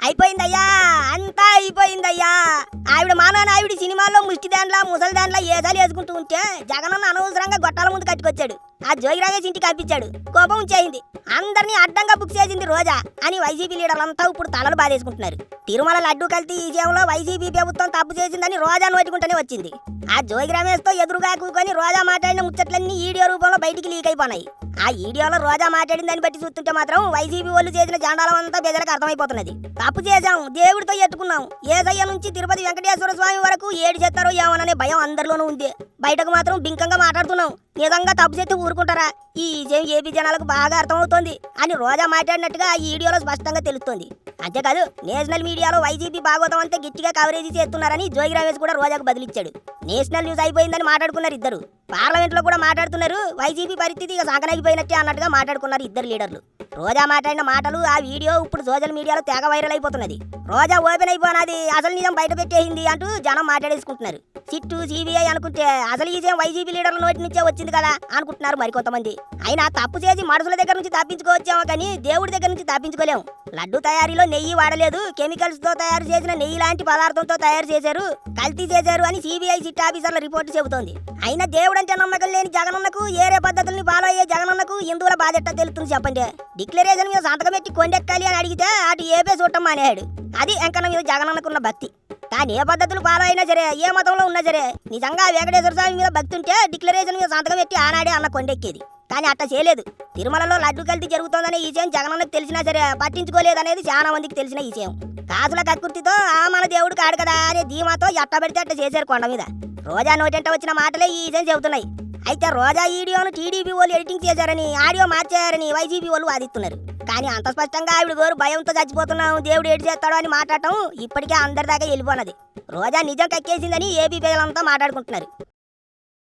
అయిపోయిందయ్యా, అంతా అయిపోయిందయ్యా. ఆవిడ మానానాయుడి సినిమాల్లో ముష్టి దాంట్లో ముసలి దాంట్లో ఏదాలు వేసుకుంటూ ఉంటే జగనన్న అనవసరంగా గొట్టాల ముందు కట్టుకొచ్చాడు. ఆ జోగి రమేష్ ఇంటికి కనిపించాడు. కోపం ఉంచేయింది. అందరినీ అడ్డంగా బుక్ చేసింది రోజా అని వైసీపీ లీడర్లంతా ఇప్పుడు తలలు బాధేసుకుంటున్నారు. తిరుమల లడ్డు కల్తీ విషయంలో వైసీపీ ప్రభుత్వం తప్పు చేసిందని రోజా నోటుకుంటూనే వచ్చింది. ఆ జోగి రమేష్ తో ఎదురుగా కూకొని రోజా మాట్లాడిన ముచ్చట్లన్నీ వీడియో రూపంలో బయటికి లీక్ అయిపోయినాయి. ఆ వీడియోలో రోజా మాట్లాడిన దాన్ని బట్టి చూస్తుంటే మాత్రం వైసీపీ వాళ్ళు చేసిన జాండాలం అంతా ప్రజలకు అర్థమైపోతున్నది. తప్పు చేశాం, దేవుడితో ఎత్తుకున్నాం, ఏసయ్య నుంచి తిరుపతి వెంకటేశ్వర స్వామి వరకు ఏడు చేస్తారో ఏమోననే భయం అందరిలోనూ ఉంది. బయటకు మాత్రం బింకంగా మాట్లాడుతున్నాం. నిజంగా తప్పు చేస్తే ఊరుకుంటారా? ఈ విషయం ఏపీ జనాలకు బాగా అర్థమవుతోంది అని రోజా మాట్లాడినట్టుగా ఈ వీడియోలో స్పష్టంగా తెలుస్తోంది. అంతేకాదు, నేషనల్ మీడియాలో వైసీపీ భాగవతం అంతా గట్టిగా కవరేజీ చేస్తున్నారని జోగి రమేష్ కూడా రోజాకు బదిలిచ్చాడు. నేషనల్ న్యూస్ అయిపోయిందని మాట్లాడుకున్నారు ఇద్దరు. పార్లమెంట్ లో కూడా మాట్లాడుతున్నారు. వైసీపీ పరిస్థితి ఇక సాగనగిపోయినట్టే అన్నట్టుగా మాట్లాడుకున్నారు ఇద్దరు లీడర్లు. రోజా మాట్లాడిన మాటలు, ఆ వీడియో ఇప్పుడు సోషల్ మీడియాలో తెగ వైరల్ అయిపోతున్నది. రోజా ఓపెన్ అయిపోయినది, అసలు నిజం బయట పెట్టేసింది అంటూ జనం మాట్లాడేసుకుంటున్నారు. సిట్టు సిబిఐ అనుకుంటే అసలు ఈ విషయం వైసీపీ లీడర్ల నోటి నుంచే వచ్చింది కదా అనుకుంటున్నారు మరికొంతమంది. అయినా తప్పు చేసి మనుషుల దగ్గర నుంచి తప్పించుకోవచ్చామో కానీ దేవుడి దగ్గర నుంచి తప్పించుకోలేము. లడ్డు తయారీలో నెయ్యి వాడలేదు, కెమికల్స్ తో తయారు చేసిన నెయ్యి లాంటి పదార్థంతో తయారు చేశారు, కల్తీ చేశారు అని సిబిఐ సిట్ ఆఫీసర్ల రిపోర్టు చెబుతోంది. అయినా దేవుడంటే నమ్మకం లేని జగనన్నకు, ఏరే పద్ధతుల్ని ఫాలో అయ్యే జగనన్నకు హిందువుల బాధ్యత తెలుస్తుంది చెప్పండి. డిక్లరేషన్ మీద సంతకం పెట్టి కొండెక్కాలి అని అడిగితే అటు ఏపే చూడటం మానేయాడు. అది వెంకన్న మీద జగనన్నకున్న భక్తి. కానీ ఏ పద్ధతులు ఫాలో అయినా సరే, ఏ మతంలో ఉన్నా సరే, నిజంగా వెంకటేశ్వర స్వామి మీద భక్తి ఉంటే డిక్లరేషన్ మీద సంతకం పెట్టి ఆనాడే అన్న కొండెక్కేది. కానీ అట్లా చేయలేదు. తిరుమలలో లడ్డు కల్తీ జరుగుతోందనే ఈ విషయం జగనన్నకు తెలిసినా సరే పట్టించుకోలేదనేది చాలా మందికి తెలిసిన విషయం. కాసుల కక్కుర్తితో ఆ మన దేవుడు కాడు కదా అనే ధీమాతో ఎట్టబడితే అట్లా చేశారు కొండ మీద. రోజా నోటంట వచ్చిన మాటలే ఈ విషయం చెబుతున్నాయి. అయితే రోజా వీడియోను టీడీపీ వాళ్ళు ఎడిటింగ్ చేశారని, ఆడియో మార్చారని వైసీపీ వాళ్ళు వాదిస్తున్నారు. కానీ అంత స్పష్టంగా ఆవిడ గోరు భయంతో చచ్చిపోతున్నాం, దేవుడు ఏడు చేస్తాడో అని మాట్లాడటం ఇప్పటికే అందరి దాకా వెళ్ళిపోన్నది. రోజా నిజం కక్కేసిందని ఏపీ ప్రజలంతా మాట్లాడుకుంటున్నారు.